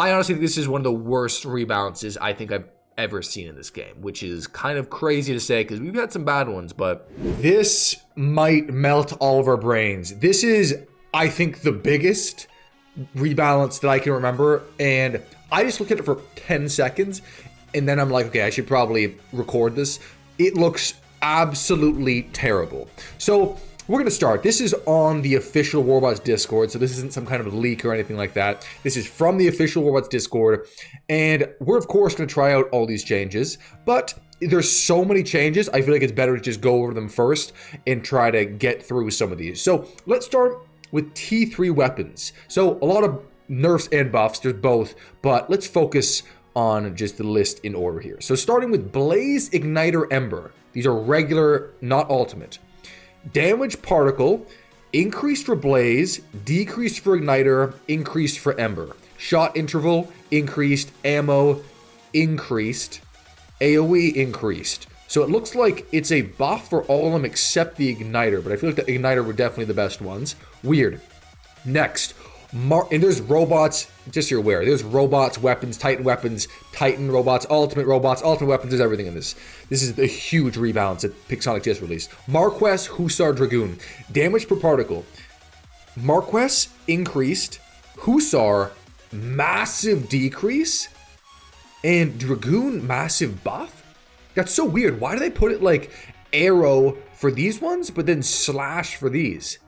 I honestly think this is one of the worst rebalances I think I've ever seen in this game, which is kind of crazy to say because we've had some bad ones, but this might melt all of our brains. This is, I think, the biggest rebalance that I can remember, and I just looked at it for 10 seconds, and then I'm like, okay, I should probably record this. It looks absolutely terrible. So we're going to start. This is on the official Warbots Discord, so this isn't some kind of leak or anything like that. This is from the official Warbots Discord, and we're, of course, going to try out all these changes, but there's so many changes, I feel like it's better to just go over them first and try to get through some of these. So let's start with T3 weapons. So a lot of nerfs and buffs, there's both, but let's focus on just the list in order here. So starting with Blaze, Igniter, Ember. These are regular, not ultimate. Damage particle, increased for Blaze, decreased for Igniter, increased for Ember. Shot interval, increased. Ammo, increased. AoE, increased. So it looks like it's a buff for all of them except the Igniter, but I feel like the Igniter were definitely the best ones. Weird. Next, and there's robots, just so you're aware, there's robots, weapons, Titan robots, ultimate weapons, there's everything in this. This is a huge rebalance that Pixonic just released. Marquess, Hussar, Dragoon. Damage per particle. Marquess, increased. Hussar, massive decrease. And Dragoon, massive buff? That's so weird. Why do they put it like arrow for these ones, but then slash for these?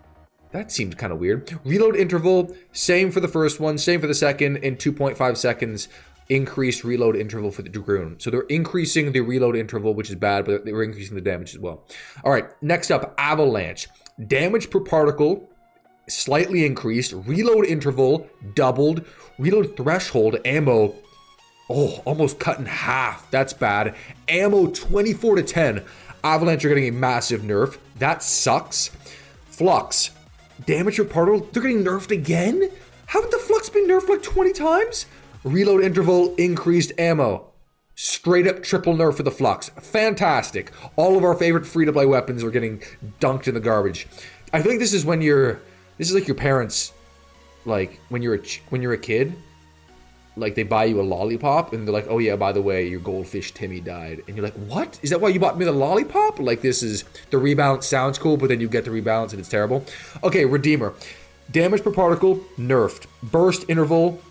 That seems kind of weird. Reload interval, same for the first one, same for the second, and 2.5 seconds increased reload interval for the Dragoon. So they're increasing the reload interval, which is bad, but they were increasing the damage as well. All right, next up, Avalanche. Damage per particle, slightly increased. Reload interval, doubled. Reload threshold, ammo, almost cut in half. That's bad. Ammo, 24 to 10. Avalanche are getting a massive nerf. That sucks. Flux. Damage per particle, they're getting nerfed again? Haven't the Flux been nerfed like 20 times? Reload interval, increased ammo. Straight up triple nerf for the Flux. Fantastic. All of our favorite free-to-play weapons are getting dunked in the garbage. I think this is when this is like your parents, like when you're a kid, like they buy you a lollipop and they're like, oh yeah, by the way, your goldfish Timmy died. And you're like, what? Is that why you bought me the lollipop? Like this is, the rebalance sounds cool, but then you get the rebalance and it's terrible. Okay, Redeemer. Damage per particle, nerfed. Burst interval,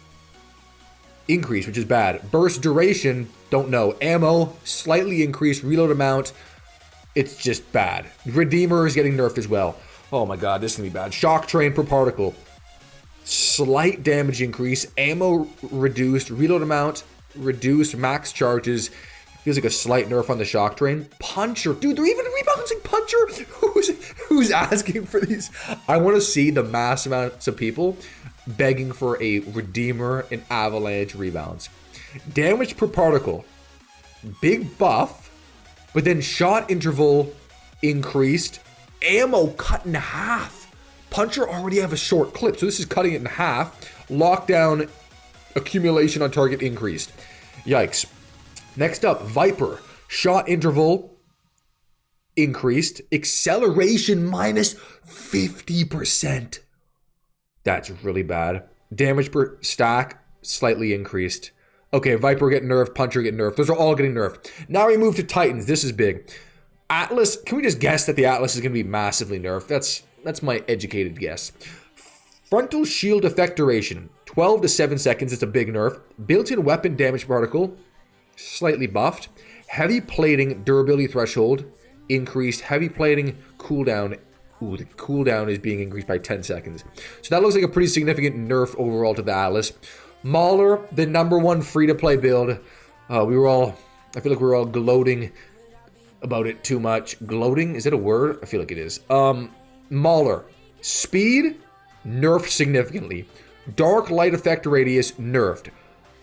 increased, which is bad. Burst duration, don't know. Ammo, slightly increased. Reload amount, it's just bad. Redeemer is getting nerfed as well. Oh my god, this is gonna be bad. Shock train per particle. Slight damage increase, ammo reduced, reload amount reduced, max charges. Feels like a slight nerf on the shock train. Puncher, dude, they're even rebalancing Puncher. Who's asking for these? I want to see the mass amounts of people begging for a Redeemer and Avalanche rebalance. Damage per particle, big buff, but then shot interval increased, ammo cut in half. Puncher already have a short clip, so this is cutting it in half. Lockdown, accumulation on target increased. Yikes. Next up, Viper. Shot interval increased. Acceleration minus 50%. That's really bad. Damage per stack, slightly increased. Okay, Viper getting nerfed, Puncher getting nerfed. Those are all getting nerfed. Now we move to Titans. This is big. Atlas, can we just guess that the Atlas is going to be massively nerfed? That's my educated guess. Frontal shield effect duration, 12 to 7 seconds. It's a big nerf. Built-in weapon damage particle, slightly buffed. Heavy plating durability threshold, increased. Heavy plating cooldown. Ooh, the cooldown is being increased by 10 seconds. So that looks like a pretty significant nerf overall to the Atlas. Mauler, the #1 free-to-play build. I feel like we were all gloating about it too much. Gloating? Is that a word? I feel like it is. Mauler. Speed, nerfed significantly. Dark light effect radius, nerfed.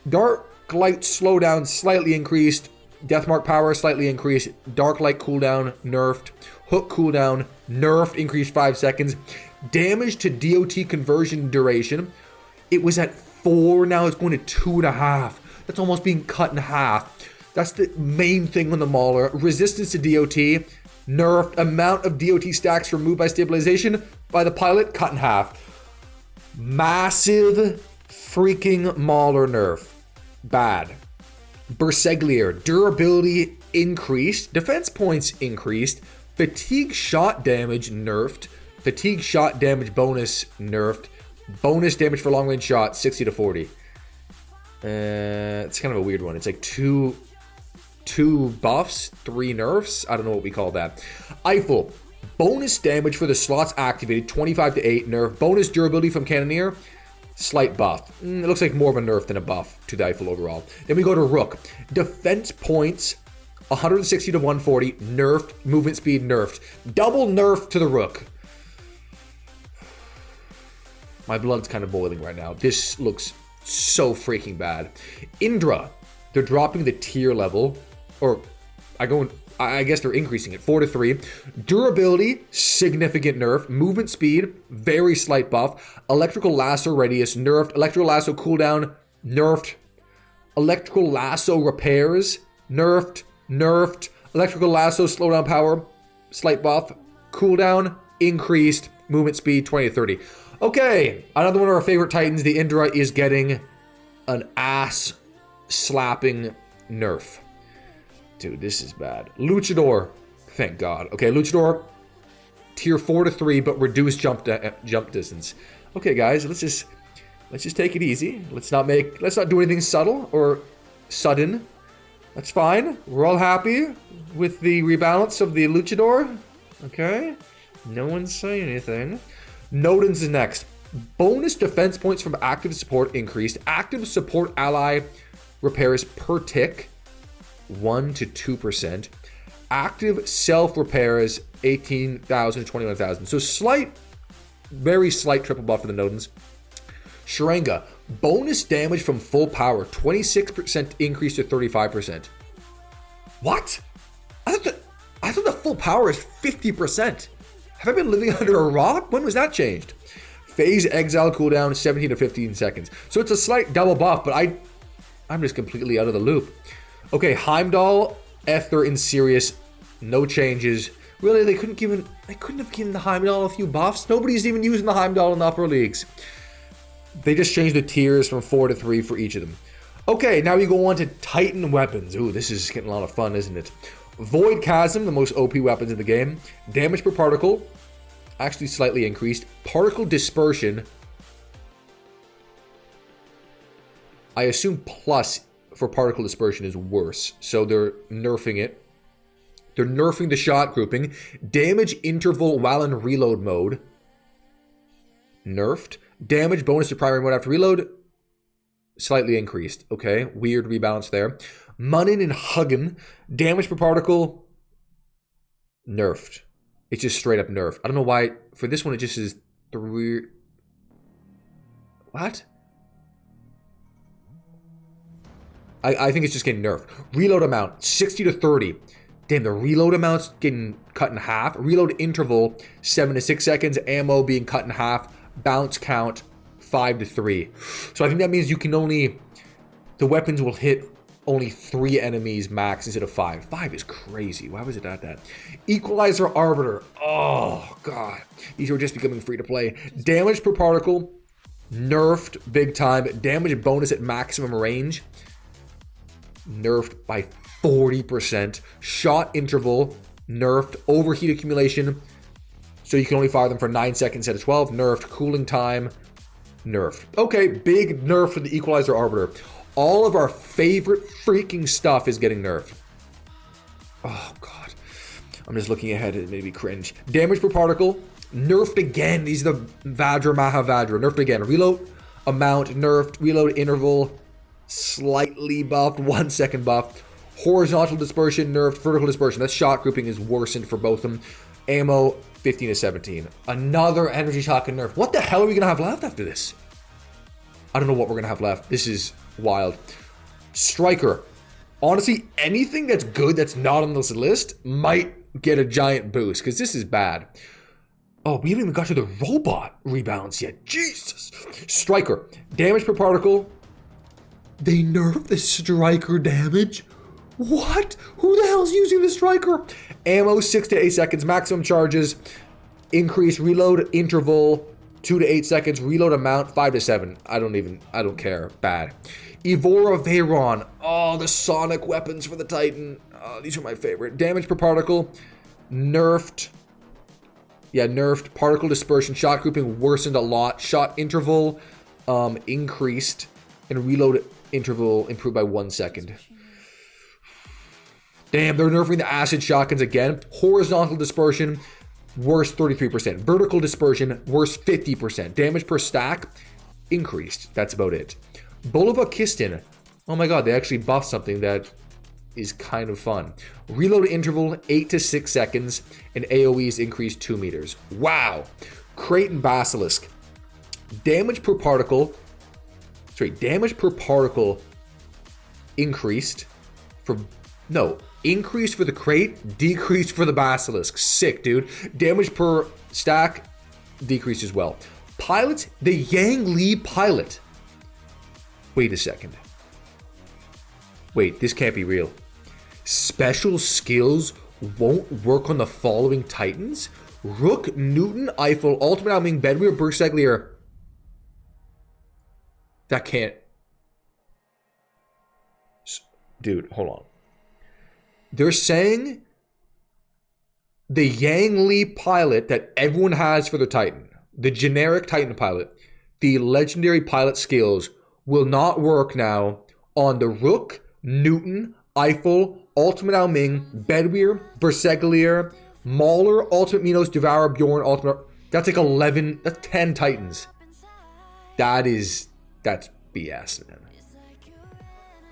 Dark light slowdown, slightly increased. Deathmark power, slightly increased. Dark light cooldown, nerfed. Hook cooldown, nerfed, increased 5 seconds. Damage to DOT conversion duration. It was at 4, now it's going to 2.5. That's almost being cut in half. That's the main thing on the Mauler. Resistance to DOT, nerfed. Amount of DOT stacks removed by stabilization by the pilot, cut in half. Massive freaking Mauler nerf. Bad. Berseglier, durability increased, defense points increased, fatigue shot damage nerfed, fatigue shot damage bonus nerfed, bonus damage for long range shot 60 to 40. It's kind of a weird one. It's like two buffs, 3 nerfs. I don't know what we call that. Eiffel, bonus damage for the slots activated 25 to 8 nerf, bonus durability from Cannoneer. Slight buff. It looks like more of a nerf than a buff to the Eiffel overall. Then we go to Rook. Defense points, 160 to 140, nerfed. Movement speed, nerfed. Double nerf to the Rook. My blood's kind of boiling right now. This looks so freaking bad. Indra. They're dropping the tier level. Or, I guess they're increasing it. 4 to 3. Durability, significant nerf. Movement speed, very slight buff. Electrical lasso radius, nerfed. Electrical lasso cooldown, nerfed. Electrical lasso repairs, nerfed. Nerfed. Electrical lasso slowdown power, slight buff. Cooldown, increased. Movement speed, 20 to 30. Okay, another one of our favorite Titans, the Indra, is getting an ass slapping nerf. Dude, this is bad. Luchador. Thank God. Okay, Luchador. Tier 4 to 3, but reduced jump distance. Okay, guys, let's just take it easy. Let's not do anything subtle or sudden. That's fine. We're all happy with the rebalance of the Luchador. Okay. No one's saying anything. Nodens is next. Bonus defense points from active support increased. Active support ally repairs per tick 1 to 2%. Active self repairs 18,000 to 21,000. So very slight triple buff for the Nodens. Sharenga, bonus damage from full power 26% increase to 35%. What? I thought the full power is 50%. Have I been living under a rock? When was that changed? Phase exile cooldown 17 to 15 seconds. So it's a slight double buff, but I'm just completely out of the loop. Okay, Heimdall, Ether, and Sirius, no changes. Really, they couldn't have given the Heimdall a few buffs. Nobody's even using the Heimdall in the upper leagues. They just changed the tiers from 4 to 3 for each of them. Okay, now we go on to Titan weapons. Ooh, this is getting a lot of fun, isn't it? Void Chasm, the most OP weapons in the game. Damage per particle, actually slightly increased. Particle dispersion, I assume plus for particle dispersion is worse. So they're nerfing it. They're nerfing the shot grouping. Damage interval while in reload mode, nerfed. Damage bonus to primary mode after reload, slightly increased. Okay, weird rebalance there. Munnin and Huggin, damage per particle, nerfed. It's just straight up nerfed. I don't know why. For this one, it just is 3. What? I think it's just getting nerfed. Reload amount, 60 to 30. Damn, the reload amount's getting cut in half. Reload interval, 7 to 6 seconds. Ammo being cut in half. Bounce count, 5 to 3. So I think that means the weapons will hit only 3 enemies max instead of 5. 5 is crazy. Why was it at that? Equalizer Arbiter. Oh, God. These are just becoming free to play. Damage per particle, nerfed big time. Damage bonus at maximum range, nerfed by 40%. Shot interval, nerfed. Overheat accumulation, so you can only fire them for 9 seconds instead of 12. Nerfed. Cooling time, nerfed. Okay, big nerf for the Equalizer Arbiter. All of our favorite freaking stuff is getting nerfed. Oh, God. I'm just looking ahead. It made me cringe. Damage per particle, nerfed again. These are the Vajra Mahavajra. Nerfed again. Reload amount, nerfed. Reload interval, slightly buffed. 1 second buff. Horizontal dispersion, nerfed. Vertical dispersion. That shot grouping is worsened for both of them. Ammo, 15 to 17. Another energy shotgun nerf. What the hell are we going to have left after this? I don't know what we're going to have left. This is wild. Striker. Honestly, anything that's good that's not on this list might get a giant boost, because this is bad. Oh, we haven't even got to the Robot Rebalance yet. Jesus. Striker. Damage per particle. They nerfed the Striker damage? What? Who the hell's using the Striker? Ammo, 6 to 8 seconds. Maximum charges. Increase reload interval 2 to 8 seconds. Reload amount 5 to 7. I don't care. Bad. Evora Veyron. Oh, the sonic weapons for the Titan. These are my favorite. Damage per particle. Nerfed. Yeah, nerfed. Particle dispersion. Shot grouping worsened a lot. Shot interval increased. And reload interval improved by 1 second. Damn, they're nerfing the acid shotguns again. Horizontal dispersion, worse 33%. Vertical dispersion, worse 50%. Damage per stack, increased. That's about it. Bolova-Kistin. Oh my god, they actually buffed something that is kind of fun. Reload interval, 8 to 6 seconds. And AoEs increased 2 meters. Wow. Crate and Basilisk. Damage per particle increased increased for the crate, decreased for the basilisk. Sick, dude. Damage per stack decreased as well. Pilot, the Yang Li pilot. Wait a second. Wait, this can't be real. Special skills won't work on the following Titans? Rook, Newton, Eiffel, Ultimate Alming, Bedweir, Berserklier. That can't. Dude, hold on. They're saying the Yang Li pilot that everyone has for the Titan, the generic Titan pilot, the legendary pilot skills will not work now on the Rook, Newton, Eiffel, Ultimate Alming, Bedweir, Berserklier, Mauler, Ultimate Minos, Devourer, Bjorn, Ultimate. That's like 11, that's 10 Titans. That's BS, man.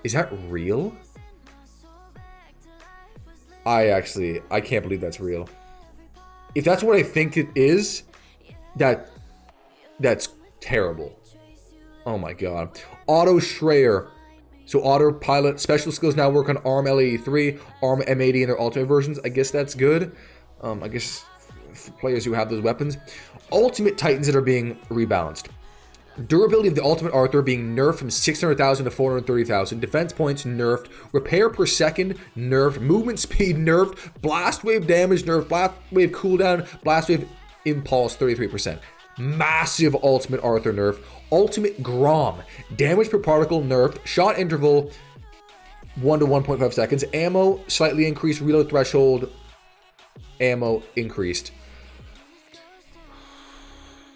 Is that real? I can't believe that's real. If that's what I think it is, that's terrible. Oh my god. Auto Schreier. So autopilot special skills now work on ARM L83, ARM M80 in their ultimate versions. I guess that's good. I guess for players who have those weapons. Ultimate Titans that are being rebalanced. Durability of the Ultimate Arthur being nerfed from 600,000 to 430,000. Defense points nerfed. Repair per second nerfed. Movement speed nerfed. Blast wave damage nerfed. Blast wave cooldown. Blast wave impulse 33%. Massive Ultimate Arthur nerf. Ultimate Grom. Damage per particle nerfed. Shot interval 1 to 1.5 seconds. Ammo slightly increased. Reload threshold. Ammo increased.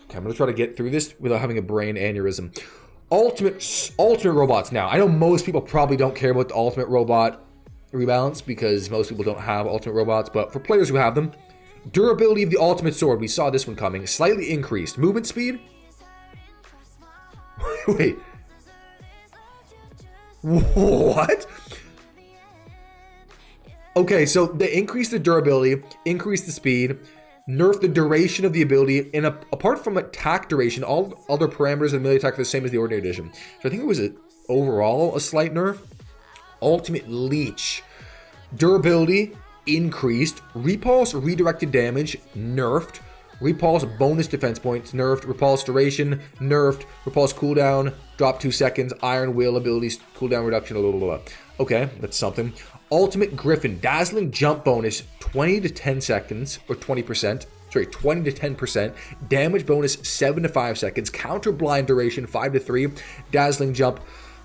Okay, I'm going to try to get through this without having a brain aneurysm. Ultimate robots now. I know most people probably don't care about the ultimate robot rebalance because most people don't have ultimate robots, but for players who have them, durability of the ultimate sword, we saw this one coming, slightly increased. Movement speed? Wait. What? Okay, so they increased the durability, increased the speed, nerf the duration of the ability, and apart from attack duration, all other parameters of melee attack are the same as the Ordinary Edition. So I think it was overall a slight nerf. Ultimate Leech. Durability increased. Repulse redirected damage nerfed. Repulse bonus defense points nerfed. Repulse duration nerfed. Repulse cooldown dropped 2 seconds. Iron Will abilities cooldown reduction. Blah, blah, blah. Okay, that's something. Ultimate Griffin, dazzling jump bonus 20 to 10 seconds, or 20%. Sorry, 20 to 10%. Damage bonus 7 to 5 seconds. Counter blind duration 5 to 3. Dazzling jump.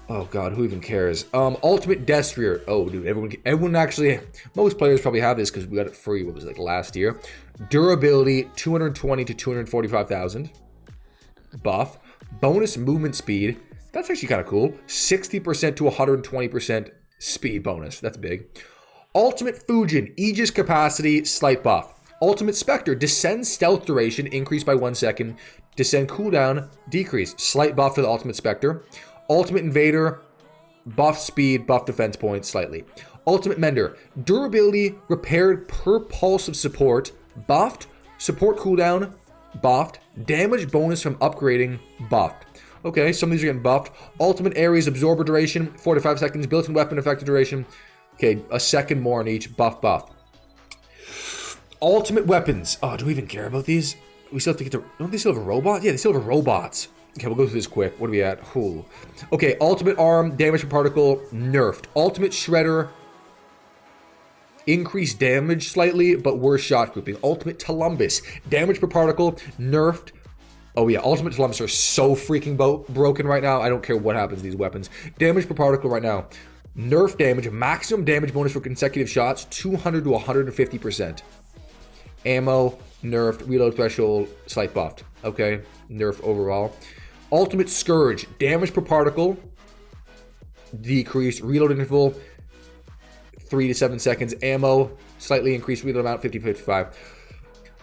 Oh god, who even cares? Ultimate Destrier. Oh dude, everyone actually, most players probably have this because we got it free. What was it, like last year? Durability 220 to 245,000. Buff. Bonus movement speed. That's actually kind of cool. 60% to 120%. Speed bonus. That's big. Ultimate Fujin. Aegis capacity. Slight buff. Ultimate Spectre. Descend stealth duration. Increased by 1 second. Descend cooldown. Decreased. Slight buff to the Ultimate Spectre. Ultimate Invader. Buff speed. Buff defense points. Slightly. Ultimate Mender. Durability. Repaired per pulse of support. Buffed. Support cooldown. Buffed. Damage bonus from upgrading. Buffed. Okay, some of these are getting buffed. Ultimate Ares Absorber duration, 4 to 5 seconds. Built-in weapon effective duration. Okay, a second more on each. Buff. Ultimate Weapons. Oh, do we even care about these? We still have to get to... Don't they still have a robot? Yeah, they still have robots. Okay, we'll go through this quick. What are we at? Ooh. Okay, Ultimate Arm, damage per particle, nerfed. Ultimate Shredder, increased damage slightly, but worse shot grouping. Ultimate Columbus, damage per particle, nerfed. Oh yeah, ultimate dilemmas are so freaking broken right now. I don't care what happens to these weapons. Damage per particle right now. Nerf damage, maximum damage bonus for consecutive shots, 200 to 150%. Ammo, nerfed, reload threshold, slight buffed. Okay, nerf overall. Ultimate Scourge, damage per particle, decreased, reload interval, 3 to 7 seconds. Ammo, slightly increased, reload amount, 50 to 55.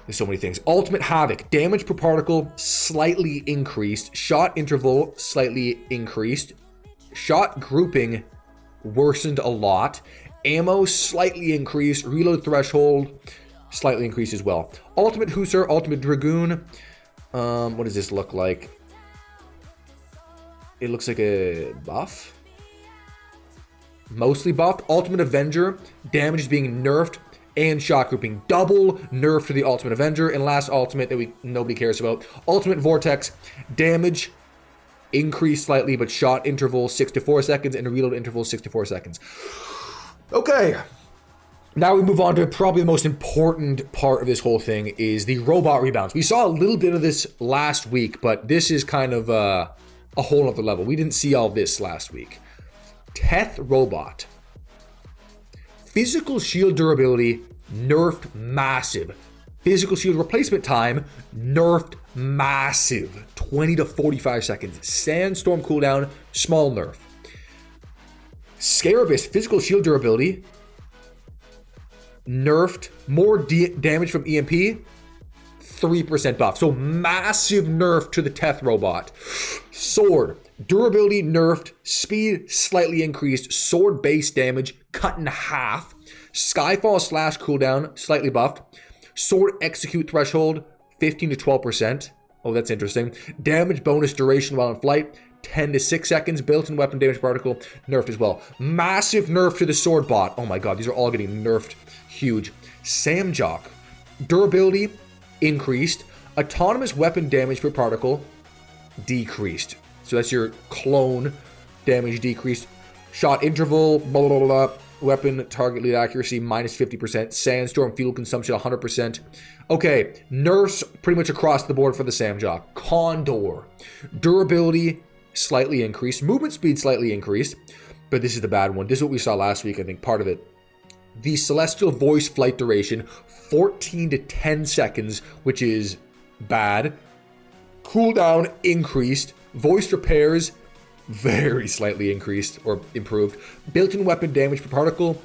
There's so many things. Ultimate Havoc, damage per particle, slightly increased. Shot interval, slightly increased. Shot grouping, worsened a lot. Ammo, slightly increased. Reload threshold, slightly increased as well. Ultimate Hussar, Ultimate Dragoon. What does this look like? It looks like a buff. Mostly buffed. Ultimate Avenger, damage is being nerfed and shot grouping. Double nerf to the Ultimate Avenger. And last ultimate that nobody cares about. Ultimate Vortex, damage increased slightly, but shot interval 6 to 4 seconds and a reload interval 6 to 4 seconds. Okay. Now we move on to probably the most important part of this whole thing is the Robot Rebalance. We saw a little bit of this last week, but this is kind of a whole other level. We didn't see all this last week. Teth Robot. Physical shield durability, nerfed massive. Physical shield replacement time, nerfed massive. 20 to 45 seconds. Sandstorm cooldown, small nerf. Scarabus, physical shield durability, nerfed. More damage from EMP, 3% buff. So massive nerf to the Teth Robot. Sword, durability nerfed, speed slightly increased, sword base damage cut in half, Skyfall slash cooldown slightly buffed, sword execute threshold 15 to 12%. Oh, that's interesting. Damage bonus duration while in flight 10 to 6 seconds. Built-in weapon damage particle nerfed as well. Massive nerf to the sword bot. Oh my god, these are all getting nerfed huge. Samjock, durability increased, autonomous weapon damage per particle decreased. So that's your clone damage decreased. Shot interval, blah, blah, blah, blah. Weapon target lead accuracy minus 50%. Sandstorm fuel consumption 100%. Okay, nerfs pretty much across the board for the Samjock. Condor, durability slightly increased. Movement speed slightly increased. But this is the bad one. This is what we saw last week, I think, part of it. The Celestial Voice flight duration, 14 to 10 seconds, which is bad. Cooldown increased. Voice repairs very slightly increased or improved. Built-in weapon damage per particle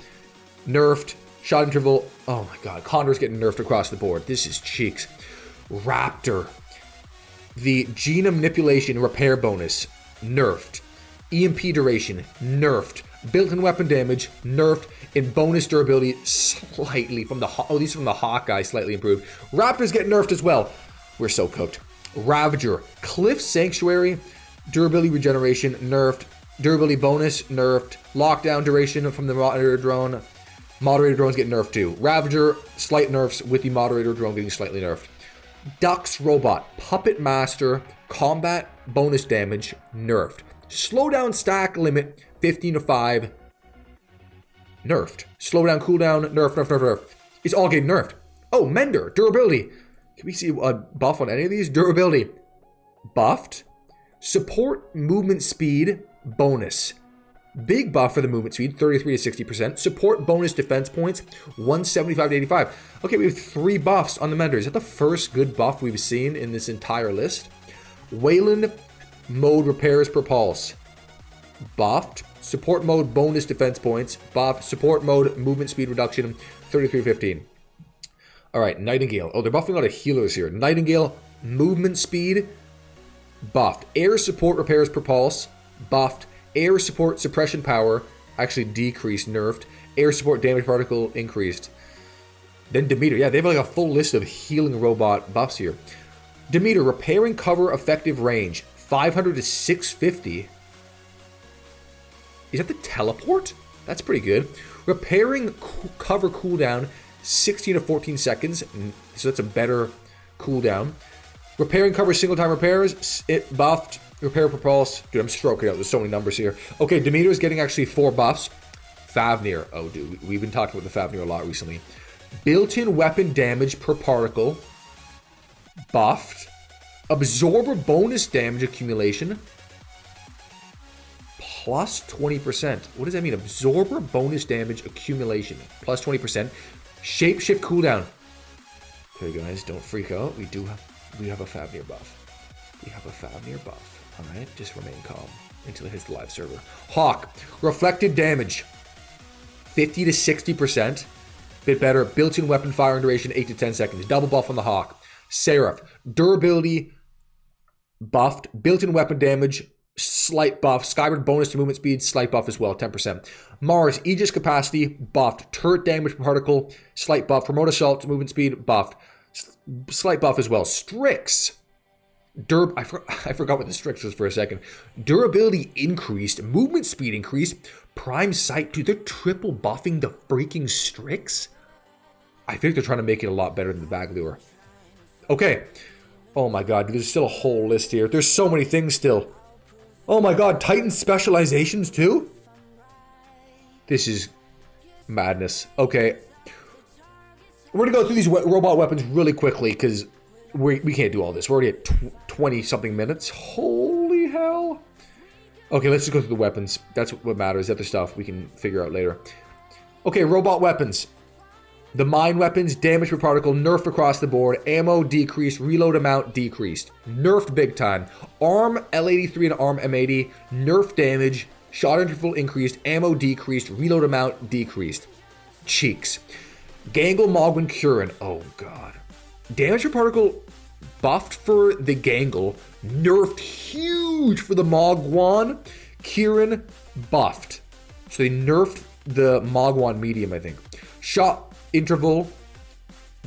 nerfed. Shot interval, oh my god, Condor's getting nerfed across the board. This is cheeks. Raptor, the genome manipulation repair bonus nerfed. EMP duration nerfed. Built-in weapon damage nerfed. And bonus durability slightly from the these from the Hawkeye slightly improved. Raptors get nerfed as well. We're so cooked. Ravager, Cliff Sanctuary, durability regeneration nerfed, durability bonus nerfed, lockdown duration from the moderator drone. Moderator drones get nerfed too. Ravager, slight nerfs with the moderator drone getting slightly nerfed. Dux Robot, Puppet Master, combat bonus damage nerfed. Slowdown stack limit 15 to 5 nerfed. Slowdown cooldown nerf. It's all getting nerfed. Oh, Mender, durability. Can we see a buff on any of these? Durability buffed. Support movement speed bonus. Big buff for the movement speed, 33 to 60%. Support bonus defense points, 175 to 85. Okay, we have 3 buffs on the Mender. Is that the first good buff we've seen in this entire list? Wayland mode repairs per pulse. Buffed. Support mode bonus defense points. Buffed. Support mode movement speed reduction, 33 to 15. All right, Nightingale. Oh, they're buffing a lot of healers here. Nightingale movement speed buffed. Air support repairs per pulse buffed. Air support suppression power actually decreased, nerfed. Air support damage particle increased. Then Demeter. Yeah, they have like a full list of healing robot buffs here. Demeter, repairing cover effective range, 500 to 650. Is that the teleport? That's pretty good. Repairing cover cooldown, 16 to 14 seconds. So that's a better cooldown. Repairing cover single time repairs, it buffed. Repair per pulse. Dude, I'm stroking out. There's so many numbers here. Okay, Demeter is getting actually 4 buffs. Favnir. Oh, dude. We've been talking about the Favnir a lot recently. Built-in weapon damage per particle. Buffed. Absorber bonus damage accumulation plus 20%. What does that mean? Absorber bonus damage accumulation plus 20%. Shapeshift cooldown. Okay, guys, don't freak out. We have a Fafnir buff. We have a Fafnir buff. All right, just remain calm until it hits the live server. Hawk, reflected damage 50 to 60%. Bit better. Built-in weapon firing duration 8 to 10 seconds. Double buff on the Hawk. Seraph, durability buffed. Built-in weapon damage, slight buff. Skyward bonus to movement speed, slight buff as well, 10%. Mars, Aegis capacity buffed. Turret damage per particle, slight buff. Remote assault movement speed buffed. Slight buff as well. Strix. I forgot what the Strix was for a second. Durability increased. Movement speed increased. Prime sight. Dude, they're triple buffing the freaking Strix. I think they're trying to make it a lot better than the bag lure. Okay. Oh my god, dude, there's still a whole list here. There's so many things still. Oh my god, Titan specializations too? This is madness. Okay. We're going to go through these robot weapons really quickly because we can't do all this. We're already at 20-something minutes. Holy hell. Okay, let's just go through the weapons. That's what matters. The other stuff we can figure out later. Okay, robot weapons. The mine weapons, damage per particle, nerfed across the board. Ammo decreased, reload amount decreased. Nerfed big time. ARM L83 and ARM M80, nerfed damage, shot interval increased, ammo decreased, reload amount decreased. Cheeks. Gangle, Mogwin, Kurin. Oh god. Damage per particle buffed for the Gangle, nerfed huge for the Mogwan. Kurin buffed. So they nerfed the Mogwan medium, I think. Shot interval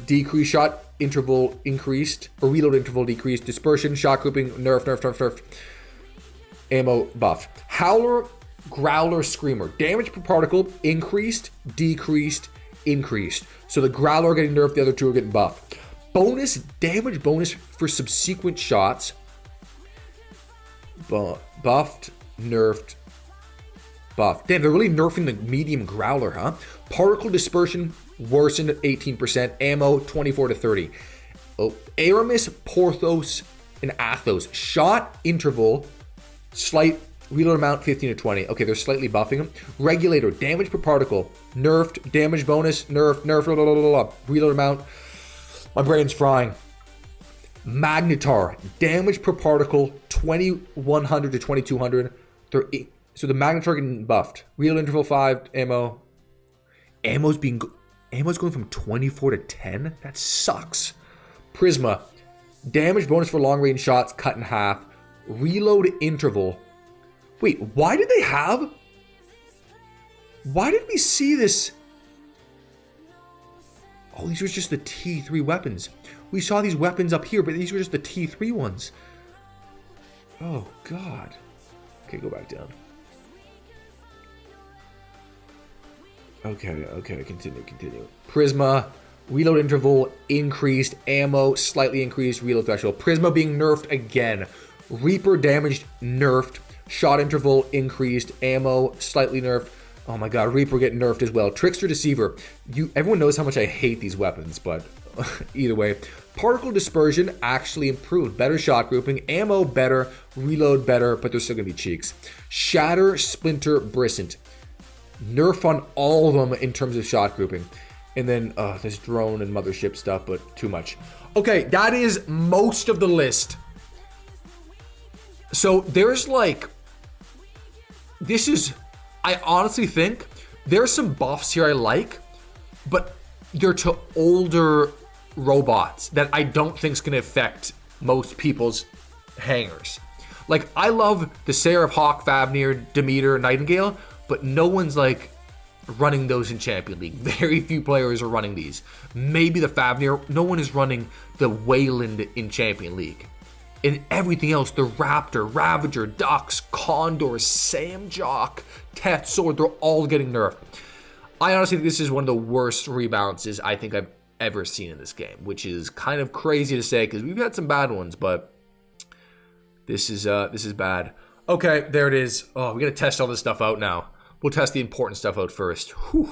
decreased, shot interval increased, or reload interval decreased. Dispersion, shot grouping, nerfed. Ammo buffed. Howler, Growler, Screamer. Damage per particle increased, decreased, increased. So the Growler are getting nerfed, the other two are getting buffed. Bonus, damage bonus for subsequent shots. Buffed, nerfed, buffed. Damn, they're really nerfing the medium Growler, huh? Particle dispersion worsened at 18%. Ammo 24 to 30. Oh, Aramis, Porthos, and Athos. Shot interval, slight reload amount 15 to 20. Okay, they're slightly buffing them. Regulator, damage per particle, nerfed. Damage bonus, nerfed, blah, blah, blah, blah. Reload amount. My brain's frying. Magnetar, damage per particle, 2100 to 2200. So the Magnetar getting buffed. Reload interval 5, ammo. Ammo's going from 24 to 10? That sucks. Prisma, damage bonus for long range shots, cut in half. Reload interval. Wait, why did we see this? Oh, these were just the T3 weapons. We saw these weapons up here, but these were just the T3 ones. Oh, God. Okay, go back down. Okay, continue. Prisma, reload interval increased, ammo slightly increased, reload threshold. Prisma being nerfed again. Reaper damaged, nerfed. Shot interval increased, ammo slightly nerfed. Oh my god, Reaper getting nerfed as well. Trickster, Deceiver. Everyone knows how much I hate these weapons, but either way. Particle dispersion actually improved. Better shot grouping. Ammo better. Reload better, but they're still going to be cheeks. Shatter, Splinter, Brisant. Nerf on all of them in terms of shot grouping. And then this drone and mothership stuff, but too much. Okay, that is most of the list. So there's like... I honestly think there's some buffs here I like, but they're to older robots that I don't think is going to affect most people's hangers. Like, I love the Seraph, Hawk, Fafnir, Demeter, Nightingale, but no one's like running those in Champion League. Very few players are running these. Maybe the Fafnir. No one is running the Wayland in Champion League. And everything else, the Raptor, Ravager, Dux, Condor, Samjock, Teth Sword, they're all getting nerfed. I honestly think this is one of the worst rebalances I think I've ever seen in this game, which is kind of crazy to say because we've had some bad ones, but this is bad. Okay, there it is. Oh, we gotta test all this stuff out now. We'll test the important stuff out first. Whew.